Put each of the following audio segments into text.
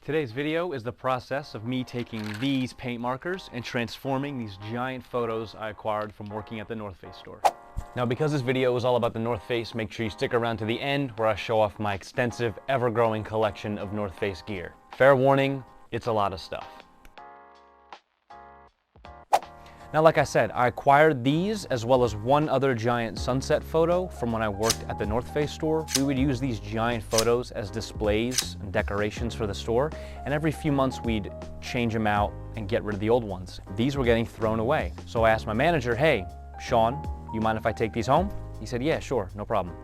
Today's video is the process of me taking these paint markers and transforming these giant photos I acquired from working at the North Face store. Now, because this video is all about the North Face, make sure you stick around to the end where I show off my extensive, ever-growing collection of North Face gear. Fair warning, it's a lot of stuff. Now, like I said, I acquired these as well as one other giant sunset photo from when I worked at the North Face store. We would use these giant photos as displays and decorations for the store, and every few months we'd change them out and get rid of the old ones. These were getting thrown away. So I asked my manager, hey, Sean, you mind if I take these home? He said, yeah, sure, no problem.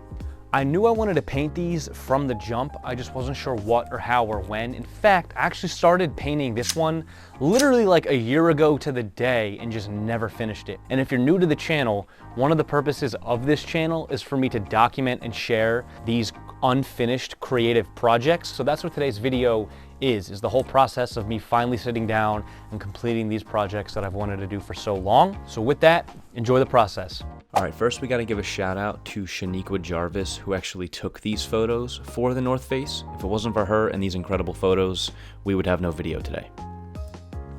I knew I wanted to paint these from the jump. I just wasn't sure what or how or when. In fact, I actually started painting this one literally like a year ago to the day and just never finished it. And if you're new to the channel, one of the purposes of this channel is for me to document and share these unfinished creative projects. So that's what today's video is the whole process of me finally sitting down and completing these projects that I've wanted to do for so long. So with that, enjoy the process. All right, first we got to give a shout out to Shaniqua Jarvis, who actually took these photos for the North Face. If it wasn't for her and these incredible photos, we would have no video today.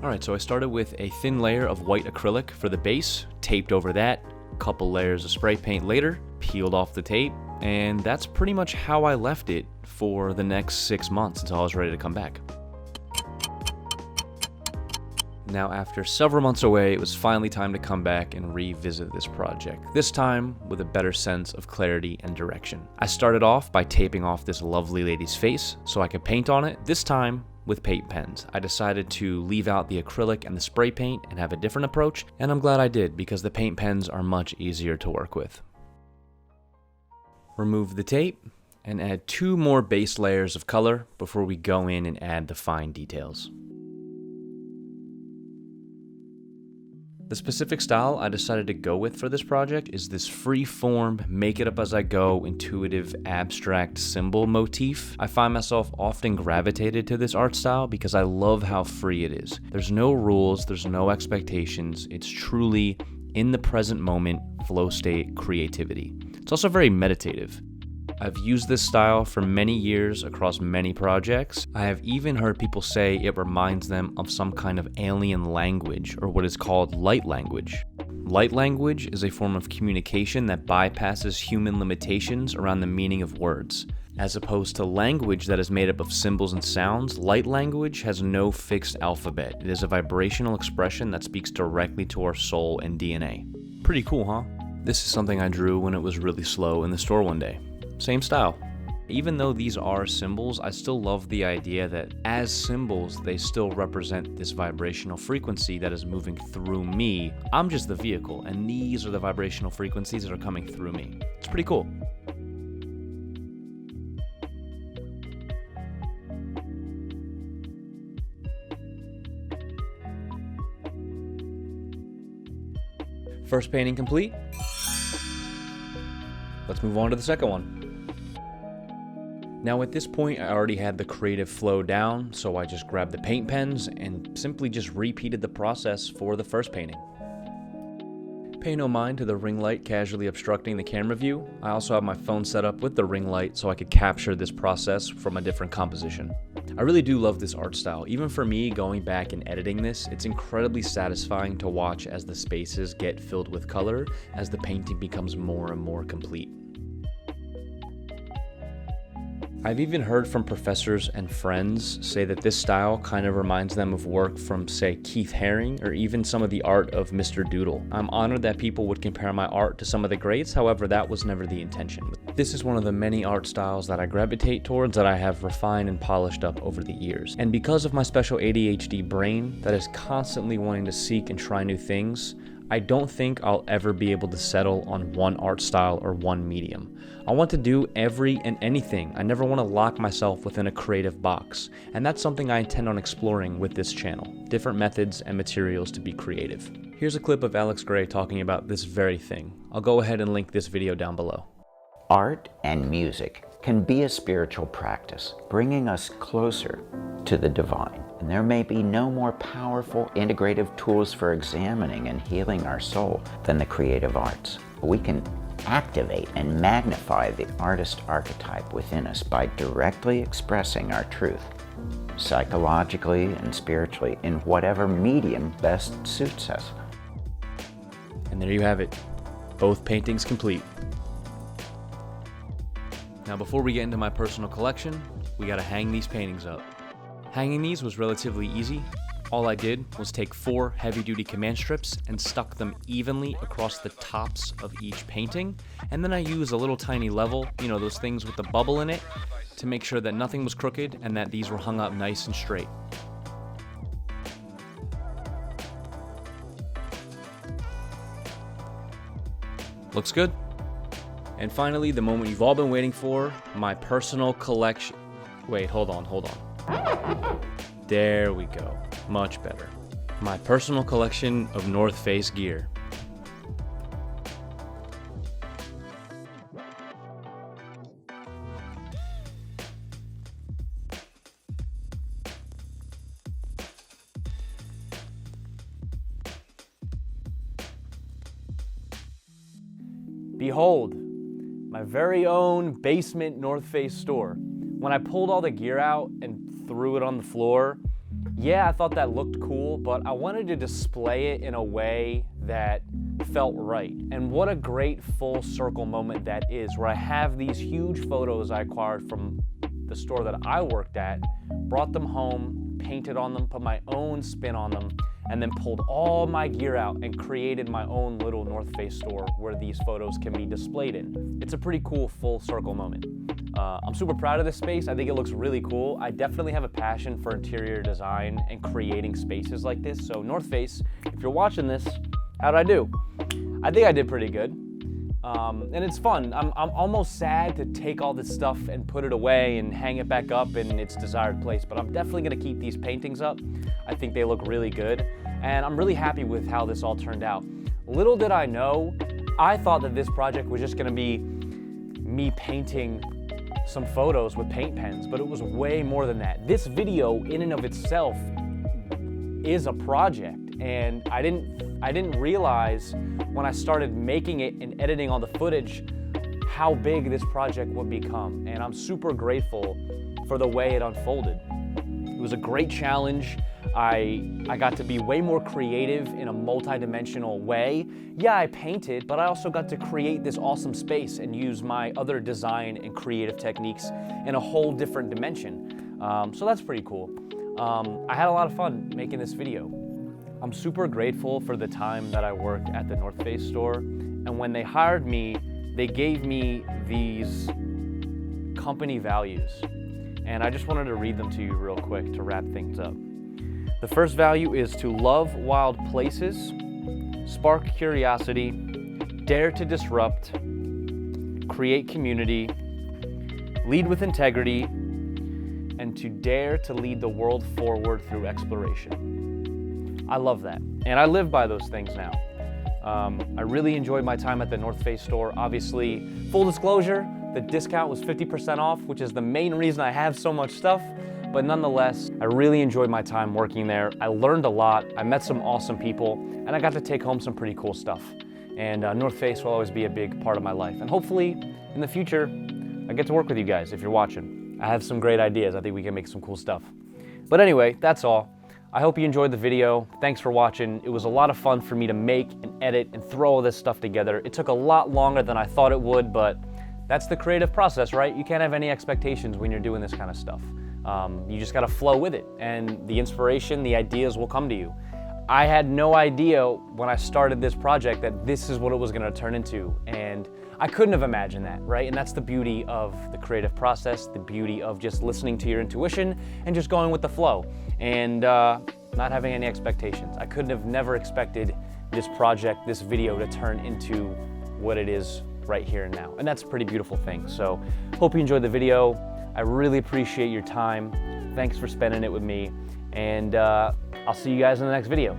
All right, so I started with a thin layer of white acrylic for the base, taped over that, a couple layers of spray paint later, peeled off the tape, and that's pretty much how I left it for the next 6 months until I was ready to come back. Now, after several months away, it was finally time to come back and revisit this project, this time with a better sense of clarity and direction. I started off by taping off this lovely lady's face so I could paint on it, this time with paint pens. I decided to leave out the acrylic and the spray paint and have a different approach, and I'm glad I did because the paint pens are much easier to work with. Remove the tape and add 2 more base layers of color before we go in and add the fine details. The specific style I decided to go with for this project is this free-form, make-it-up-as-I-go, intuitive, abstract symbol motif. I find myself often gravitated to this art style because I love how free it is. There's no rules, there's no expectations, it's truly in the present moment, flow state creativity. It's also very meditative. I've used this style for many years across many projects. I have even heard people say it reminds them of some kind of alien language, or what is called light language. Light language is a form of communication that bypasses human limitations around the meaning of words. As opposed to language that is made up of symbols and sounds, light language has no fixed alphabet. It is a vibrational expression that speaks directly to our soul and DNA. Pretty cool, huh? This is something I drew when it was really slow in the store one day. Same style. Even though these are symbols, I still love the idea that as symbols, they still represent this vibrational frequency that is moving through me. I'm just the vehicle, and these are the vibrational frequencies that are coming through me. It's pretty cool. First painting complete. Let's move on to the second one. Now at this point, I already had the creative flow down, so I just grabbed the paint pens and simply just repeated the process for the first painting. Pay no mind to the ring light casually obstructing the camera view. I also have my phone set up with the ring light so I could capture this process from a different composition. I really do love this art style. Even for me, going back and editing this, it's incredibly satisfying to watch as the spaces get filled with color as the painting becomes more and more complete. I've even heard from professors and friends say that this style kind of reminds them of work from, say, Keith Haring or even some of the art of Mr. Doodle. I'm honored that people would compare my art to some of the greats, however, that was never the intention. This is one of the many art styles that I gravitate towards that I have refined and polished up over the years. And because of my special ADHD brain that is constantly wanting to seek and try new things, I don't think I'll ever be able to settle on one art style or one medium. I want to do every and anything. I never want to lock myself within a creative box, and that's something I intend on exploring with this channel, different methods and materials to be creative. Here's a clip of Alex Gray talking about this very thing. I'll go ahead and link this video down below. Art and music can be a spiritual practice, bringing us closer to the divine. And there may be no more powerful integrative tools for examining and healing our soul than the creative arts. We can activate and magnify the artist archetype within us by directly expressing our truth psychologically and spiritually, in whatever medium best suits us. And there you have it, both paintings complete. Now before we get into my personal collection, we gotta hang these paintings up. Hanging these was relatively easy. All I did was take 4 heavy-duty command strips and stuck them evenly across the tops of each painting, and then I used a little tiny level, you know, those things with the bubble in it, to make sure that nothing was crooked and that these were hung up nice and straight. Looks good. And finally, the moment you've all been waiting for, my personal collection. Wait, hold on. There we go. Much better. My personal collection of North Face gear. Behold, my very own basement North Face store. When I pulled all the gear out and threw it on the floor, yeah, I thought that looked cool, but I wanted to display it in a way that felt right. And what a great full circle moment that is, where I have these huge photos I acquired from the store that I worked at, brought them home, painted on them, put my own spin on them, and then pulled all my gear out and created my own little North Face store where these photos can be displayed in. It's a pretty cool full circle moment. I'm super proud of this space. I think it looks really cool. I definitely have a passion for interior design and creating spaces like this. So North Face, if you're watching this, how'd I do? I think I did pretty good. And it's fun. I'm almost sad to take all this stuff and put it away and hang it back up in its desired place, but I'm definitely gonna keep these paintings up. I think they look really good, and I'm really happy with how this all turned out. Little did I know, I thought that this project was just gonna be me painting some photos with paint pens, but it was way more than that. This video in and of itself is a project, and I didn't realize when I started making it and editing all the footage how big this project would become, and I'm super grateful for the way it unfolded. It was a great challenge. I got to be way more creative in a multi-dimensional way. Yeah, I painted, but I also got to create this awesome space and use my other design and creative techniques in a whole different dimension. So that's pretty cool. I had a lot of fun making this video. I'm super grateful for the time that I worked at the North Face store, and when they hired me, they gave me these company values, and I just wanted to read them to you real quick to wrap things up. The first value is to love wild places, spark curiosity, dare to disrupt, create community, lead with integrity, and to dare to lead the world forward through exploration. I love that, and I live by those things now. I really enjoyed my time at the North Face store. Obviously, full disclosure, the discount was 50% off, which is the main reason I have so much stuff. But nonetheless, I really enjoyed my time working there. I learned a lot, I met some awesome people, and I got to take home some pretty cool stuff. And North Face will always be a big part of my life. And hopefully, in the future, I get to work with you guys if you're watching. I have some great ideas. I think we can make some cool stuff. But anyway, that's all. I hope you enjoyed the video. Thanks for watching. It was a lot of fun for me to make and edit and throw all this stuff together. It took a lot longer than I thought it would, but that's the creative process, right? You can't have any expectations when you're doing this kind of stuff. You just gotta flow with it, and the inspiration, the ideas will come to you. I had no idea when I started this project that this is what it was gonna turn into, and I couldn't have imagined that, right? And that's the beauty of the creative process, the beauty of just listening to your intuition and just going with the flow, and not having any expectations. I couldn't have never expected this project, this video to turn into what it is right here and now, and that's a pretty beautiful thing. So hope you enjoyed the video. I really appreciate your time. Thanks for spending it with me, and I'll see you guys in the next video.